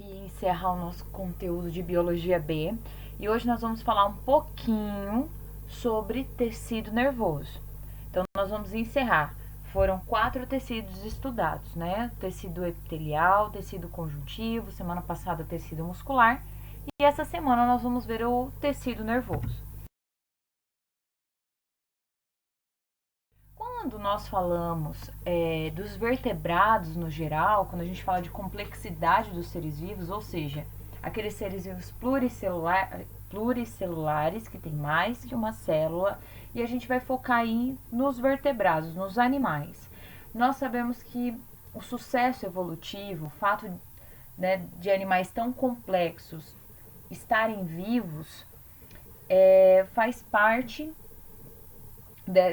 encerrar o nosso conteúdo de Biologia B e hoje nós vamos falar um pouquinho sobre tecido nervoso. Então, nós vamos encerrar. Foram 4 tecidos estudados, né? Tecido epitelial, tecido conjuntivo, semana passada tecido muscular e essa semana nós vamos ver o tecido nervoso. Quando nós falamos dos vertebrados no geral, quando a gente fala de complexidade dos seres vivos, ou seja, aqueles seres vivos pluricelulares que tem mais que uma célula, e a gente vai focar aí nos vertebrados, nos animais. Nós sabemos que o sucesso evolutivo, o fato, né, de animais tão complexos estarem vivos, faz parte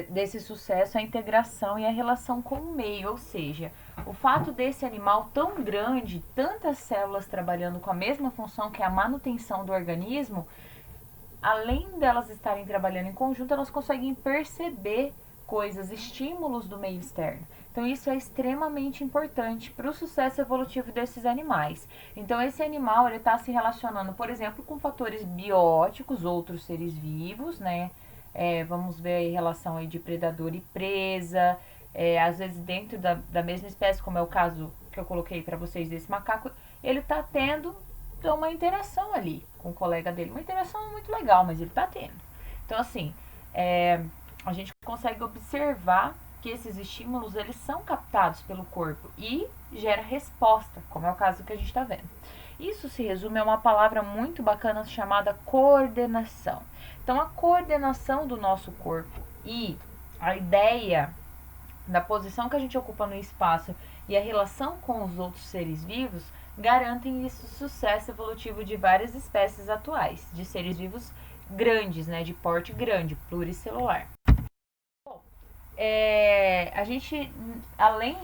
desse sucesso a integração e a relação com o meio, ou seja, o fato desse animal tão grande, tantas células trabalhando com a mesma função que é a manutenção do organismo, além delas estarem trabalhando em conjunto, elas conseguem perceber coisas, estímulos do meio externo. Então isso é extremamente importante para o sucesso evolutivo desses animais. Então esse animal ele está se relacionando, por exemplo, com fatores bióticos, outros seres vivos, né? Vamos ver a relação aí de predador e presa, às vezes dentro da mesma espécie, como é o caso que eu coloquei para vocês desse macaco, ele está tendo uma interação ali com o colega dele, uma interação muito legal, mas ele está tendo. Então assim, a gente consegue observar que esses estímulos eles são captados pelo corpo e gera resposta, como é o caso que a gente está vendo. Isso se resume a uma palavra muito bacana chamada coordenação. Então, a coordenação do nosso corpo e a ideia da posição que a gente ocupa no espaço e a relação com os outros seres vivos garantem isso sucesso evolutivo de várias espécies atuais, de seres vivos grandes, né, de porte grande, pluricelular. Bom, a gente, além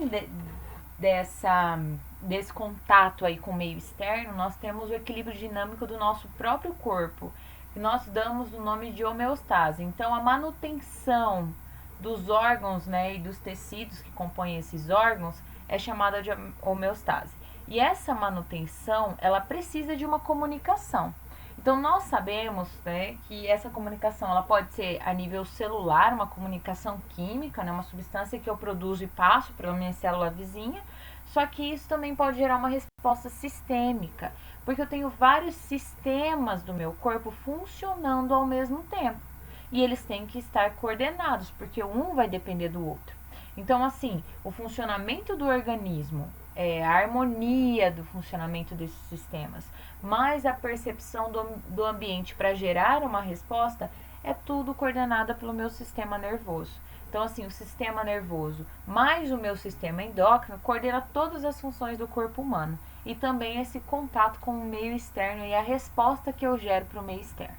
desse contato aí com o meio externo, nós temos o equilíbrio dinâmico do nosso próprio corpo, que nós damos o nome de homeostase. Então, a manutenção dos órgãos, né, e dos tecidos que compõem esses órgãos é chamada de homeostase. E essa manutenção, ela precisa de uma comunicação. Então, nós sabemos, né, que essa comunicação ela pode ser a nível celular, uma comunicação química, né, uma substância que eu produzo e passo para a minha célula vizinha, só que isso também pode gerar uma resposta sistêmica, porque eu tenho vários sistemas do meu corpo funcionando ao mesmo tempo. E eles têm que estar coordenados, porque um vai depender do outro. Então, assim, o funcionamento do organismo, a harmonia do funcionamento desses sistemas, mais a percepção do ambiente para gerar uma resposta, é tudo coordenado pelo meu sistema nervoso. Então, assim, o sistema nervoso mais o meu sistema endócrino coordena todas as funções do corpo humano e também esse contato com o meio externo e a resposta que eu gero para o meio externo.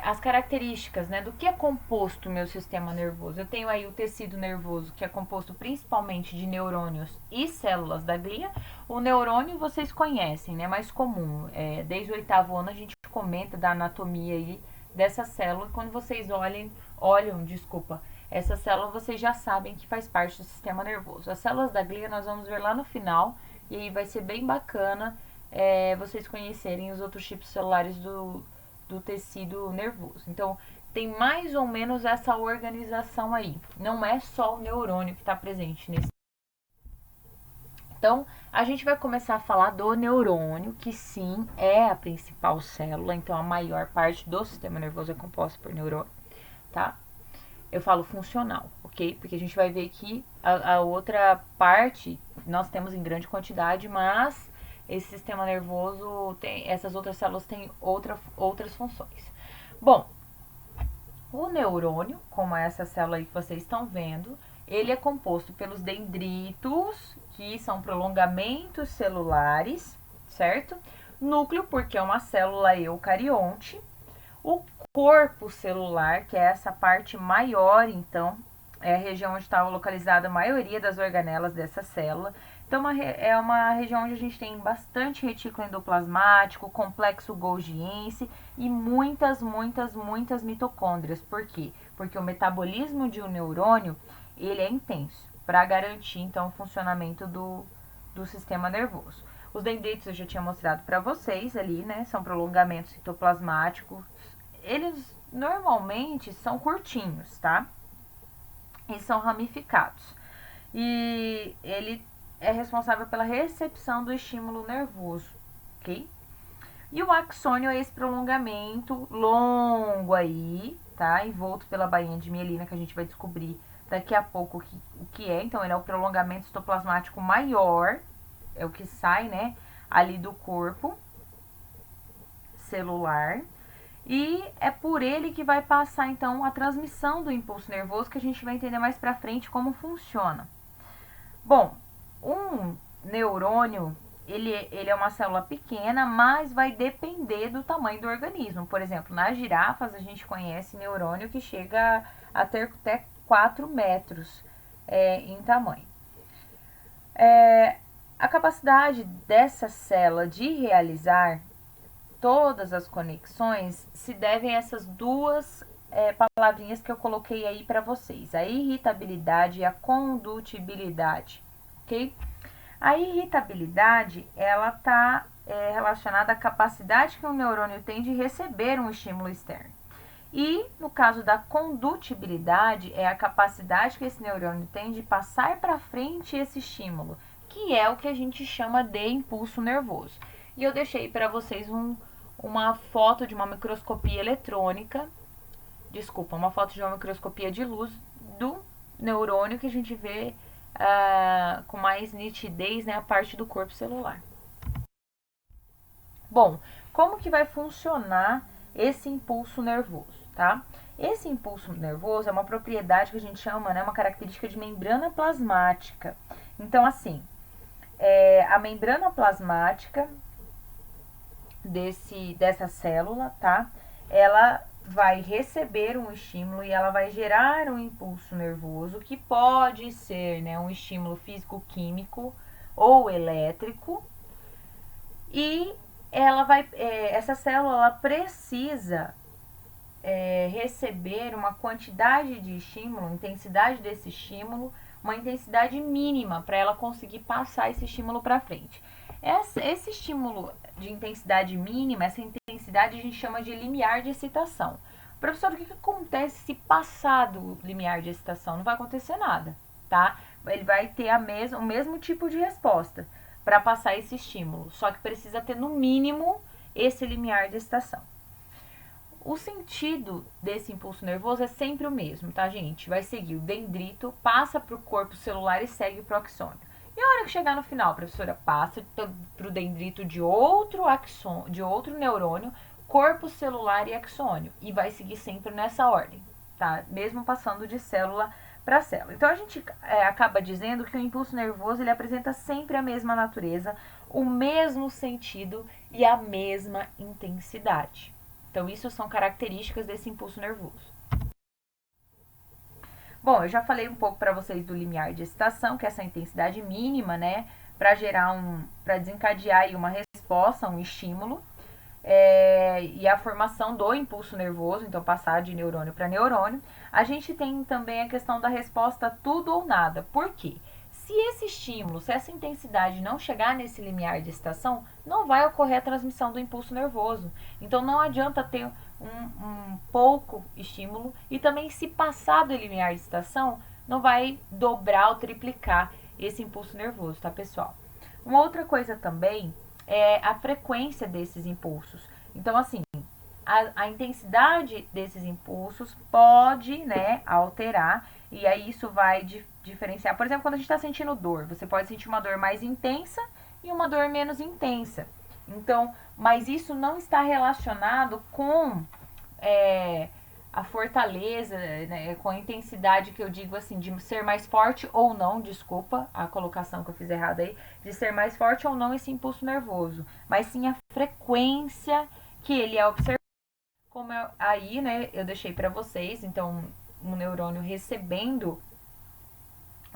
As características, né, do que é composto o meu sistema nervoso. Eu tenho aí o tecido nervoso, que é composto principalmente de neurônios e células da glia. O neurônio vocês conhecem, né, mais comum. Desde o 8º ano a gente comenta da anatomia aí dessa célula. Quando vocês olham, essa célula vocês já sabem que faz parte do sistema nervoso. As células da glia nós vamos ver lá no final, e aí vai ser bem bacana vocês conhecerem os outros tipos celulares do tecido nervoso. Então, tem mais ou menos essa organização aí. Não é só o neurônio que está presente nesse. Então, a gente vai começar a falar do neurônio, que sim é a principal célula. Então, a maior parte do sistema nervoso é composta por neurônio, tá? Eu falo funcional, ok? Porque a gente vai ver que a outra parte nós temos em grande quantidade, mas esse sistema nervoso tem, essas outras células têm outras funções. Bom, o neurônio, como é essa célula aí que vocês estão vendo, ele é composto pelos dendritos, que são prolongamentos celulares, certo? Núcleo, porque é uma célula eucarionte. O corpo celular, que é essa parte maior, então, é a região onde está localizada a maioria das organelas dessa célula. Então, é uma região onde a gente tem bastante retículo endoplasmático, complexo golgiense e muitas mitocôndrias. Por quê? Porque o metabolismo de um neurônio, ele é intenso para garantir, então, o funcionamento do sistema nervoso. Os dendritos eu já tinha mostrado para vocês ali, né? São prolongamentos citoplasmáticos. Eles normalmente são curtinhos, tá? E são ramificados. E ele é responsável pela recepção do estímulo nervoso, ok? E o axônio é esse prolongamento longo aí, tá? Envolto pela bainha de mielina, que a gente vai descobrir daqui a pouco o que é. Então, ele é o prolongamento citoplasmático maior, é o que sai, né, ali do corpo celular. E é por ele que vai passar, então, a transmissão do impulso nervoso, que a gente vai entender mais pra frente como funciona. Bom, um neurônio, ele é uma célula pequena, mas vai depender do tamanho do organismo. Por exemplo, nas girafas, a gente conhece neurônio que chega a ter até 4 metros em tamanho. A capacidade dessa célula de realizar todas as conexões se devem a essas duas palavrinhas que eu coloquei aí para vocês, a irritabilidade e a condutibilidade, ok? A irritabilidade, ela está relacionada à capacidade que o neurônio tem de receber um estímulo externo. E, no caso da condutibilidade, é a capacidade que esse neurônio tem de passar para frente esse estímulo, que é o que a gente chama de impulso nervoso. E eu deixei para vocês uma foto de uma microscopia eletrônica, uma foto de uma microscopia de luz do neurônio que a gente vê com mais nitidez, né, a parte do corpo celular. Bom, como que vai funcionar esse impulso nervoso, tá? Esse impulso nervoso é uma propriedade que a gente chama, né, uma característica de membrana plasmática. Então, assim, a membrana plasmática dessa célula, tá? Ela vai receber um estímulo e ela vai gerar um impulso nervoso que pode ser, né, um estímulo físico-químico ou elétrico. E essa célula ela precisa receber uma quantidade de estímulo, intensidade desse estímulo, uma intensidade mínima para ela conseguir passar esse estímulo para frente. Esse estímulo de intensidade mínima, essa intensidade a gente chama de limiar de excitação. Professor, o que acontece se passar do limiar de excitação? Não vai acontecer nada, tá? Ele vai ter o mesmo tipo de resposta para passar esse estímulo, só que precisa ter no mínimo esse limiar de excitação. O sentido desse impulso nervoso é sempre o mesmo, tá, gente? Vai seguir o dendrito, passa para o corpo celular e segue para o axônio. E a hora que chegar no final, a professora passa para o dendrito de outro neurônio, corpo celular e axônio. E vai seguir sempre nessa ordem, tá? Mesmo passando de célula para célula. Então, a gente acaba dizendo que o impulso nervoso ele apresenta sempre a mesma natureza, o mesmo sentido e a mesma intensidade. Então, isso são características desse impulso nervoso. Bom, eu já falei um pouco para vocês do limiar de excitação, que é essa intensidade mínima, né, para desencadear aí uma resposta, um estímulo, e a formação do impulso nervoso, então passar de neurônio para neurônio. A gente tem também a questão da resposta tudo ou nada. Por quê? Se esse estímulo, se essa intensidade não chegar nesse limiar de excitação, não vai ocorrer a transmissão do impulso nervoso. Então, não adianta ter um pouco estímulo e também se passar do limiar de excitação, não vai dobrar ou triplicar esse impulso nervoso, tá, pessoal? Uma outra coisa também é a frequência desses impulsos. Então, assim, a intensidade desses impulsos pode, né, alterar, e aí isso vai diferenciar. Por exemplo, quando a gente está sentindo dor, você pode sentir uma dor mais intensa e uma dor menos intensa. Então, mas isso não está relacionado com a fortaleza, né, com a intensidade que eu digo assim, de ser mais forte ou não, desculpa a colocação que eu fiz errada aí, de ser mais forte ou não esse impulso nervoso, mas sim a frequência que ele é observado. Como aí, né, eu deixei para vocês, então, um neurônio recebendo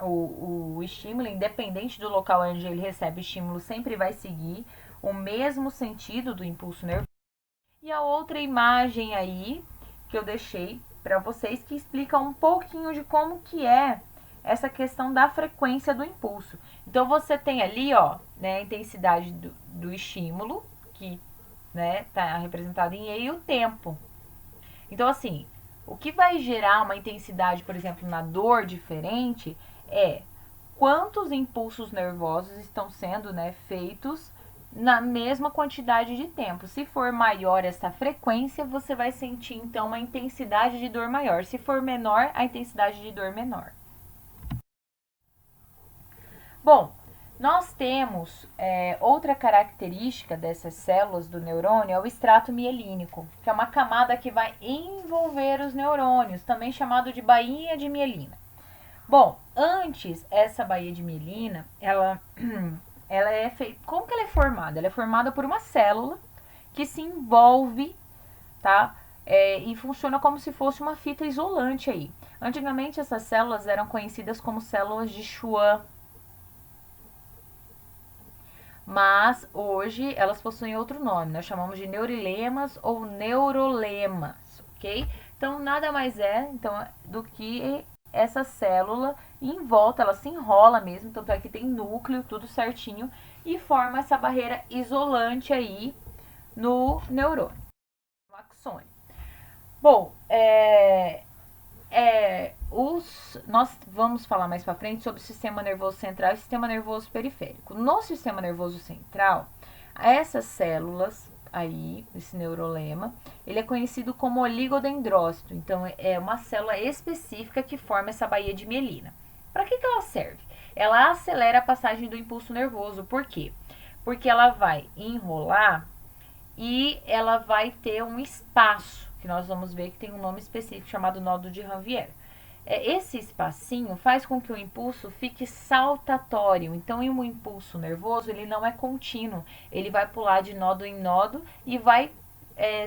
o estímulo, independente do local onde ele recebe o estímulo, sempre vai seguir o mesmo sentido do impulso nervoso. E a outra imagem aí que eu deixei para vocês que explica um pouquinho de como que é essa questão da frequência do impulso. Então, você tem ali, ó, né, a intensidade do estímulo, que, né, tá representado em E, e o tempo. Então, assim, o que vai gerar uma intensidade, por exemplo, na dor diferente é quantos impulsos nervosos estão sendo, né, feitos na mesma quantidade de tempo. Se for maior essa frequência, você vai sentir então uma intensidade de dor maior. Se for menor, a intensidade de dor menor. Bom, nós temos outra característica dessas células do neurônio é o extrato mielínico, que é uma camada que vai envolver os neurônios, também chamado de bainha de mielina. Bom, antes essa baía de mielina, ela é feita. Como que ela é formada? Ela é formada por uma célula que se envolve, tá? E funciona como se fosse uma fita isolante aí. Antigamente essas células eram conhecidas como células de Schwann, mas hoje elas possuem outro nome. Nós chamamos de neurilemas ou neurolemas, ok? Então nada mais é do que essa célula em volta, ela se enrola mesmo, tanto é que tem núcleo, tudo certinho, e forma essa barreira isolante aí no neurônio, no axônio. Bom, nós vamos falar mais para frente sobre o sistema nervoso central e sistema nervoso periférico. No sistema nervoso central, essas células aí, esse neurolema, ele é conhecido como oligodendrócito. Então, é uma célula específica que forma essa baía de mielina. Para que ela serve? Ela acelera a passagem do impulso nervoso. Por quê? Porque ela vai enrolar e ela vai ter um espaço, que nós vamos ver que tem um nome específico chamado nódulo de Ranvier. Esse espacinho faz com que o impulso fique saltatório. Então, em um impulso nervoso, ele não é contínuo. Ele vai pular de nódo em nódo e vai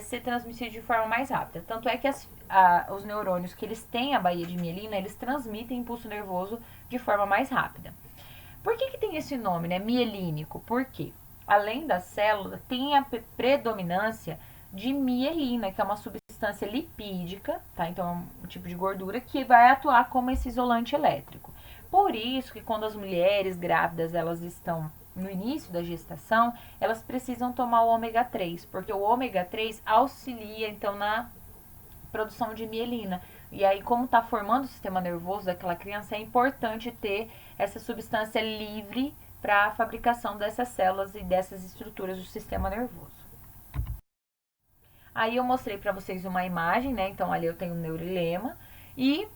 ser transmitido de forma mais rápida. Tanto é que os neurônios que eles têm a baía de mielina, eles transmitem impulso nervoso de forma mais rápida. Por que tem esse nome, né? Mielínico? Por quê? Além da célula, tem a predominância de mielina, que é uma substância lipídica, tá? Então, é um tipo de gordura que vai atuar como esse isolante elétrico. Por isso que quando as mulheres grávidas, elas estão no início da gestação, elas precisam tomar o ômega 3, porque o ômega 3 auxilia, então, na produção de mielina. E aí, como está formando o sistema nervoso daquela criança, é importante ter essa substância livre para a fabricação dessas células e dessas estruturas do sistema nervoso. Aí eu mostrei para vocês uma imagem, né? Então ali eu tenho o neurilema e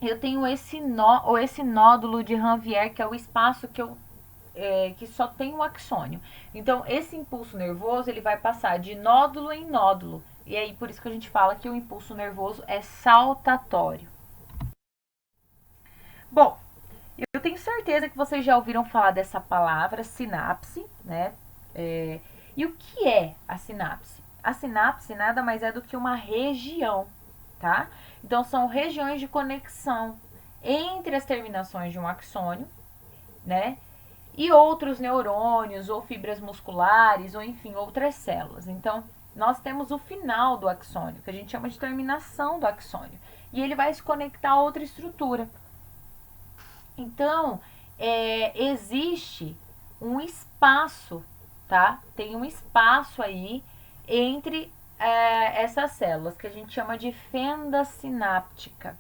eu tenho esse nódulo de Ranvier, que é o espaço que só tem o axônio. Então esse impulso nervoso ele vai passar de nódulo em nódulo. E aí por isso que a gente fala que o impulso nervoso é saltatório. Bom, eu tenho certeza que vocês já ouviram falar dessa palavra sinapse, né? E o que é a sinapse? A sinapse nada mais é do que uma região, tá? Então, são regiões de conexão entre as terminações de um axônio, né? E outros neurônios, ou fibras musculares, ou enfim, outras células. Então, nós temos o final do axônio, que a gente chama de terminação do axônio. E ele vai se conectar a outra estrutura. Então, existe um espaço, tá? Tem um espaço aí entre essas células, que a gente chama de fenda sináptica.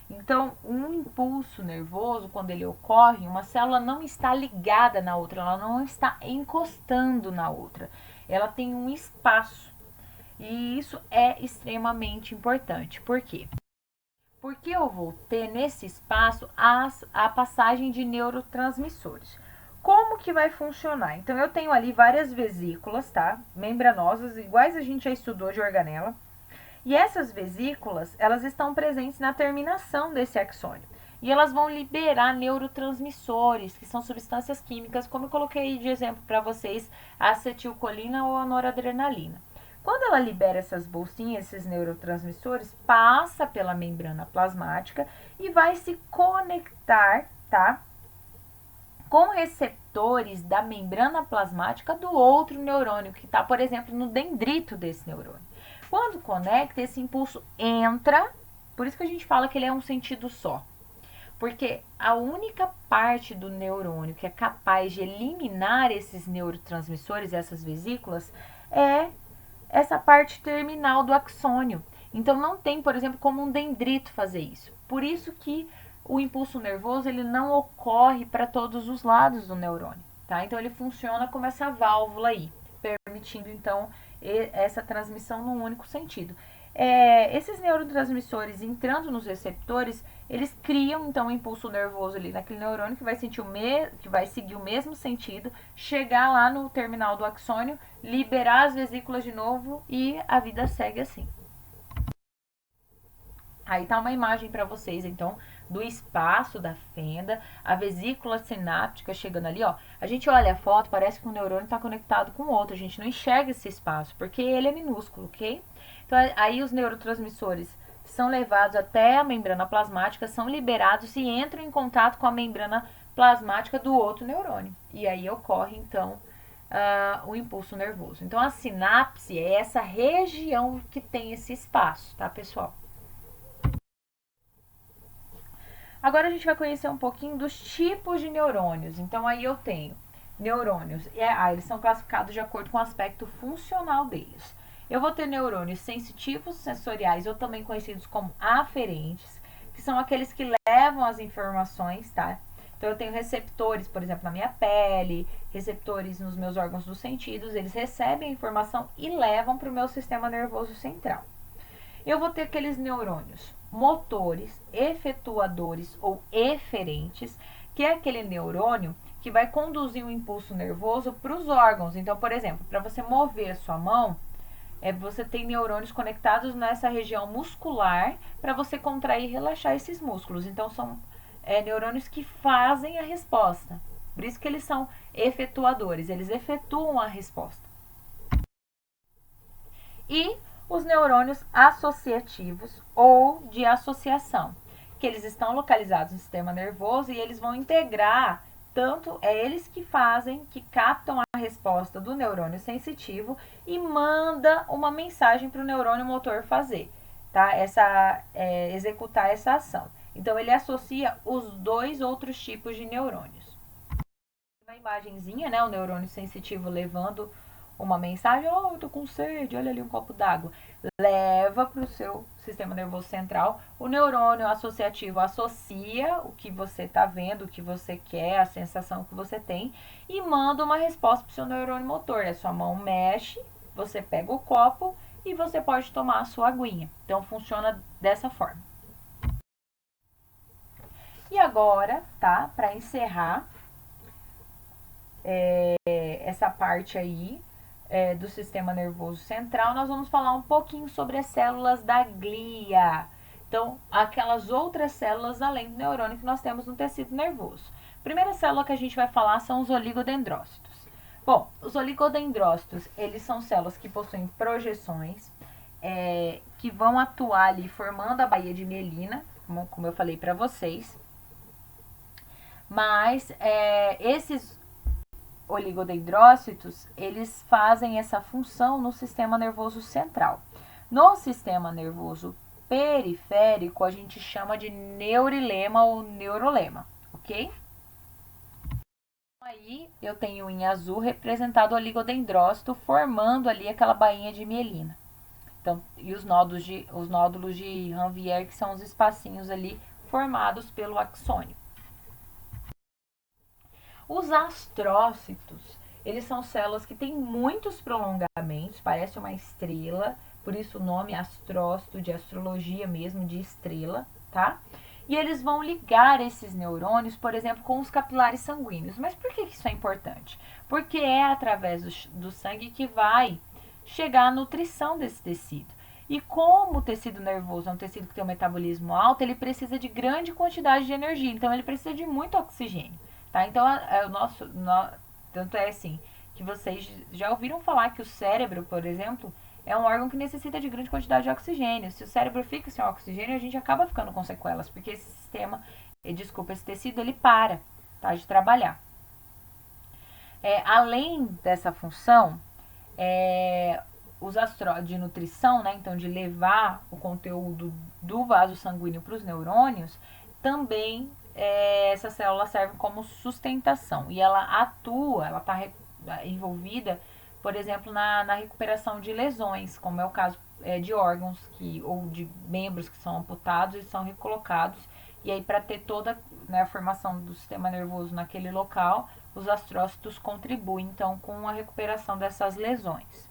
Então, um impulso nervoso, quando ele ocorre, uma célula não está ligada na outra, ela não está encostando na outra. Ela tem um espaço. E isso é extremamente importante. Por quê? Porque eu vou ter nesse espaço a passagem de neurotransmissores. Como que vai funcionar? Então, eu tenho ali várias vesículas, tá? Membranosas, iguais a gente já estudou de organela. E essas vesículas, elas estão presentes na terminação desse axônio. E elas vão liberar neurotransmissores, que são substâncias químicas, como eu coloquei de exemplo para vocês, a acetilcolina ou a noradrenalina. Quando ela libera essas bolsinhas, esses neurotransmissores, passa pela membrana plasmática e vai se conectar, tá? Com receptores da membrana plasmática do outro neurônio, que está, por exemplo, no dendrito desse neurônio. Quando conecta, esse impulso entra, por isso que a gente fala que ele é um sentido só. Porque a única parte do neurônio que é capaz de eliminar esses neurotransmissores, essas vesículas, é essa parte terminal do axônio. Então não tem, por exemplo, como um dendrito fazer isso. Por isso que o impulso nervoso ele não ocorre para todos os lados do neurônio, tá? Então ele funciona como essa válvula aí, permitindo então essa transmissão num único sentido. Esses neurotransmissores entrando nos receptores, eles criam então um impulso nervoso ali naquele neurônio que vai que vai seguir o mesmo sentido, chegar lá no terminal do axônio, liberar as vesículas de novo e a vida segue assim. Aí tá uma imagem para vocês, então, do espaço da fenda, a vesícula sináptica chegando ali, ó. A gente olha a foto, parece que um neurônio está conectado com o outro, a gente não enxerga esse espaço, porque ele é minúsculo, ok? Então, aí os neurotransmissores são levados até a membrana plasmática, são liberados e entram em contato com a membrana plasmática do outro neurônio. E aí ocorre, então, o impulso nervoso. Então, a sinapse é essa região que tem esse espaço, tá, pessoal? Agora a gente vai conhecer um pouquinho dos tipos de neurônios. Então aí eu tenho neurônios, eles são classificados de acordo com o aspecto funcional deles. Eu vou ter neurônios sensitivos, sensoriais, ou também conhecidos como aferentes, que são aqueles que levam as informações, tá? Então eu tenho receptores, por exemplo, na minha pele, receptores nos meus órgãos dos sentidos, eles recebem a informação e levam para o meu sistema nervoso central. Eu vou ter aqueles neurônios motores, efetuadores ou eferentes, que é aquele neurônio que vai conduzir o impulso nervoso para os órgãos. Então, por exemplo, para você mover a sua mão, você tem neurônios conectados nessa região muscular para você contrair e relaxar esses músculos. Então, são neurônios que fazem a resposta. Por isso que eles são efetuadores, eles efetuam a resposta. E os neurônios associativos ou de associação, que eles estão localizados no sistema nervoso e eles vão integrar, tanto é eles que fazem, que captam a resposta do neurônio sensitivo e manda uma mensagem para o neurônio motor fazer, tá? Executar essa ação. Então ele associa os dois outros tipos de neurônios. Uma imagenzinha, né? O neurônio sensitivo levando uma mensagem, oh, eu tô com sede, olha ali um copo d'água. Leva para o seu sistema nervoso central. O neurônio associativo associa o que você está vendo, o que você quer, a sensação que você tem, e manda uma resposta para o seu neurônio motor. A sua mão mexe, você pega o copo e você pode tomar a sua aguinha. Então funciona dessa forma. E agora, tá? Para encerrar essa parte aí do sistema nervoso central, nós vamos falar um pouquinho sobre as células da glia. Então, aquelas outras células além do neurônio que nós temos no tecido nervoso. A primeira célula que a gente vai falar são os oligodendrócitos. Bom, os oligodendrócitos, eles são células que possuem projeções que vão atuar ali formando a baía de mielina, como eu falei para vocês. Mas esses oligodendrócitos, eles fazem essa função no sistema nervoso central. No sistema nervoso periférico, a gente chama de neurilema ou neurolema, ok? Aí eu tenho em azul representado o oligodendrócito formando ali aquela bainha de mielina. Então, e os nódulos de Ranvier, que são os espacinhos ali formados pelo axônio. Os astrócitos, eles são células que têm muitos prolongamentos, parece uma estrela, por isso o nome astrócito, de astrologia mesmo, de estrela, tá? E eles vão ligar esses neurônios, por exemplo, com os capilares sanguíneos. Mas por que isso é importante? Porque é através do sangue que vai chegar a nutrição desse tecido. E como o tecido nervoso é um tecido que tem um metabolismo alto, ele precisa de grande quantidade de energia, então ele precisa de muito oxigênio. Tá? Então, tanto é assim, que vocês já ouviram falar que o cérebro, por exemplo, é um órgão que necessita de grande quantidade de oxigênio. Se o cérebro fica sem oxigênio, a gente acaba ficando com sequelas, porque esse esse tecido, ele para, tá, de trabalhar. Além dessa função, os de nutrição, né, então de levar o conteúdo do vaso sanguíneo para os neurônios, também essa célula serve como sustentação e ela atua, ela está envolvida, por exemplo, na recuperação de lesões, como é o caso de órgãos ou de membros que são amputados e são recolocados. E aí, para ter toda, né, a formação do sistema nervoso naquele local, os astrócitos contribuem, então, com a recuperação dessas lesões.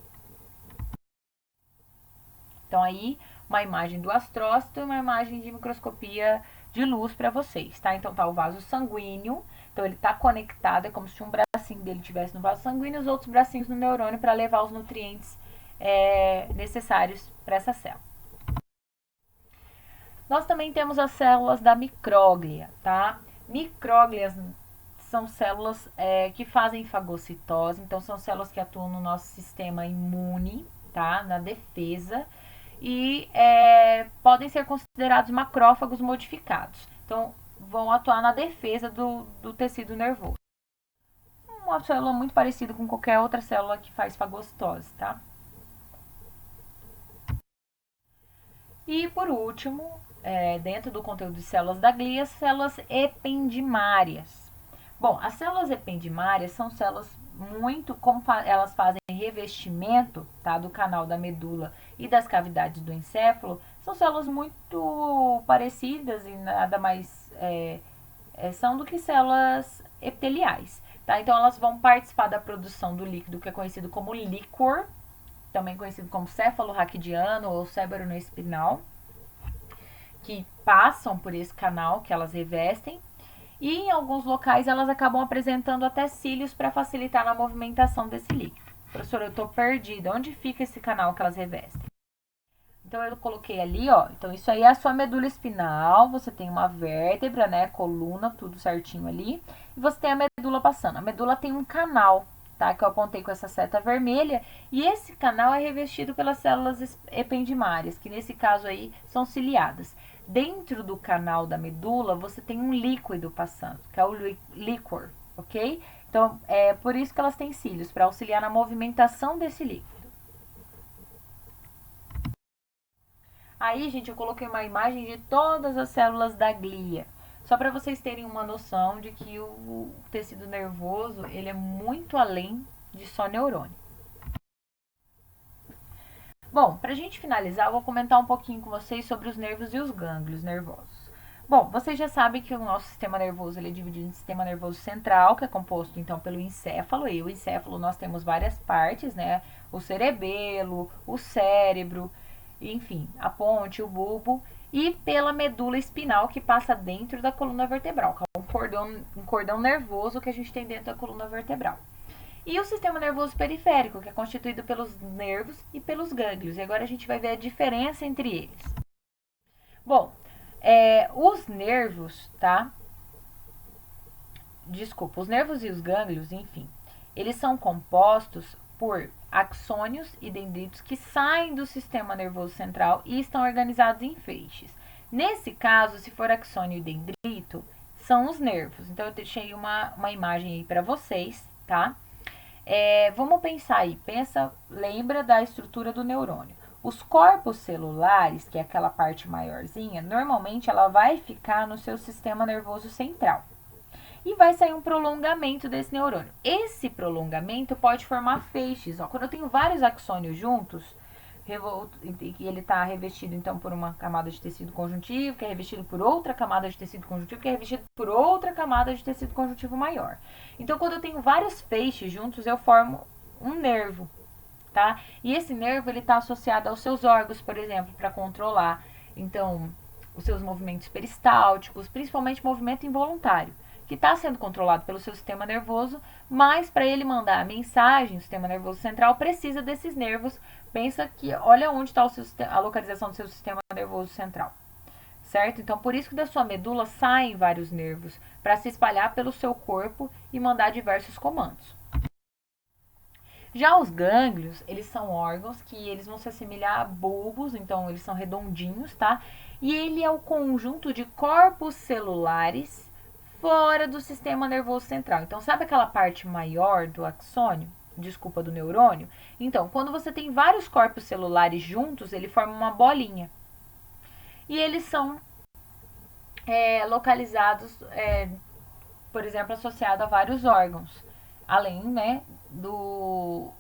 Então, aí, uma imagem do astrócito e uma imagem de microscopia de luz para vocês, tá? Então, tá o vaso sanguíneo. Então, ele tá conectado, é como se um bracinho dele tivesse no vaso sanguíneo e os outros bracinhos no neurônio para levar os nutrientes necessários para essa célula. Nós também temos as células da micróglia, tá? Micróglias são células que fazem fagocitose, então são células que atuam no nosso sistema imune, tá? Na defesa, e podem ser considerados macrófagos modificados. Então, vão atuar na defesa do tecido nervoso. Uma célula muito parecida com qualquer outra célula que faz fagocitose, tá? E por último, dentro do conteúdo de células da glia, células ependimárias. Bom, as células ependimárias são células como elas fazem revestimento, tá, do canal da medula e das cavidades do encéfalo, são células muito parecidas e nada mais são do que células epiteliais, tá? Então elas vão participar da produção do líquido que é conhecido como líquor, também conhecido como céfalo raquidiano ou cérebro espinal, que passam por esse canal que elas revestem. E em alguns locais elas acabam apresentando até cílios para facilitar na movimentação desse líquido. Professora, eu estou perdida. Onde fica esse canal que elas revestem? Então eu coloquei ali, ó. Então isso aí é a sua medula espinal. Você tem uma vértebra, né? Coluna, tudo certinho ali. E você tem a medula passando. A medula tem um canal, tá? Que eu apontei com essa seta vermelha. E esse canal é revestido pelas células ependimárias, que nesse caso aí são ciliadas. Dentro do canal da medula, você tem um líquido passando, que é o líquor, ok? Então, é por isso que elas têm cílios, para auxiliar na movimentação desse líquido. Aí, gente, eu coloquei uma imagem de todas as células da glia, só para vocês terem uma noção de que o tecido nervoso, ele é muito além de só neurônio. Bom, para a gente finalizar, eu vou comentar um pouquinho com vocês sobre os nervos e os gânglios nervosos. Bom, vocês já sabem que o nosso sistema nervoso ele é dividido em sistema nervoso central, que é composto então pelo encéfalo, e o encéfalo nós temos várias partes, né? O cerebelo, o cérebro, enfim, a ponte, o bulbo, e pela medula espinal que passa dentro da coluna vertebral, que é um cordão nervoso que a gente tem dentro da coluna vertebral. E o sistema nervoso periférico, que é constituído pelos nervos e pelos gânglios. E agora a gente vai ver a diferença entre eles. Bom, os nervos, tá? Desculpa, os nervos e os gânglios, enfim, eles são compostos por axônios e dendritos que saem do sistema nervoso central e estão organizados em feixes. Nesse caso, se for axônio e dendrito, são os nervos. Então, eu deixei uma imagem aí para vocês, tá? Vamos pensar aí, lembra da estrutura do neurônio. Os corpos celulares, que é aquela parte maiorzinha, normalmente ela vai ficar no seu sistema nervoso central. E vai sair um prolongamento desse neurônio. Esse prolongamento pode formar feixes. Ó. Quando eu tenho vários axônios juntos, e ele está revestido então por uma camada de tecido conjuntivo, que é revestido por outra camada de tecido conjuntivo, que é revestido por outra camada de tecido conjuntivo maior. Então, quando eu tenho vários feixes juntos, eu formo um nervo, tá? E esse nervo ele está associado aos seus órgãos, por exemplo, para controlar, então, os seus movimentos peristálticos, principalmente movimento involuntário, que está sendo controlado pelo seu sistema nervoso, mas para ele mandar a mensagem, o sistema nervoso central precisa desses nervos. Pensa que olha onde está a localização do seu sistema nervoso central, certo? Então, por isso que da sua medula saem vários nervos para se espalhar pelo seu corpo e mandar diversos comandos. Já os gânglios, eles são órgãos que eles vão se assemelhar a bulbos, então eles são redondinhos, tá? E ele é o conjunto de corpos celulares fora do sistema nervoso central. Então, sabe aquela parte maior do axônio? Desculpa, do neurônio? Então, quando você tem vários corpos celulares juntos, ele forma uma bolinha. E eles são localizados, por exemplo, associado a vários órgãos, além, né, dos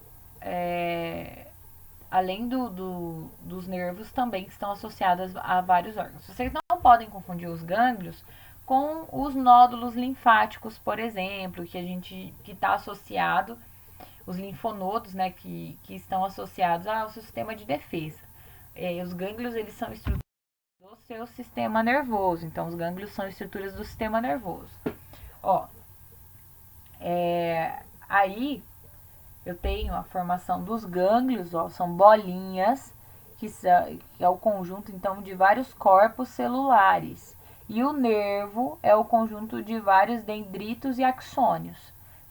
nervos também que estão associados a vários órgãos. Vocês não podem confundir os gânglios com os nódulos linfáticos, por exemplo, que está associado, os linfonodos, né, que estão associados ao sistema de defesa. Os gânglios, eles são estruturas do seu sistema nervoso. Então, os gânglios são estruturas do sistema nervoso. Ó, aí eu tenho a formação dos gânglios, ó, são bolinhas, que é o conjunto, então, de vários corpos celulares. E o nervo é o conjunto de vários dendritos e axônios.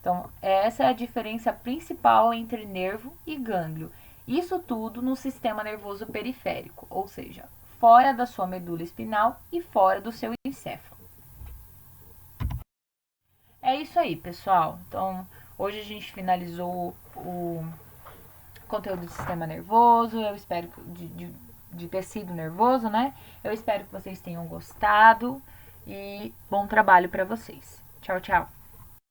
Então, essa é a diferença principal entre nervo e gânglio. Isso tudo no sistema nervoso periférico, ou seja, fora da sua medula espinal e fora do seu encéfalo. É isso aí, pessoal. Então, hoje a gente finalizou o conteúdo do sistema nervoso. Eu espero de tecido nervoso, né? Eu espero que vocês tenham gostado e bom trabalho para vocês. Tchau, tchau.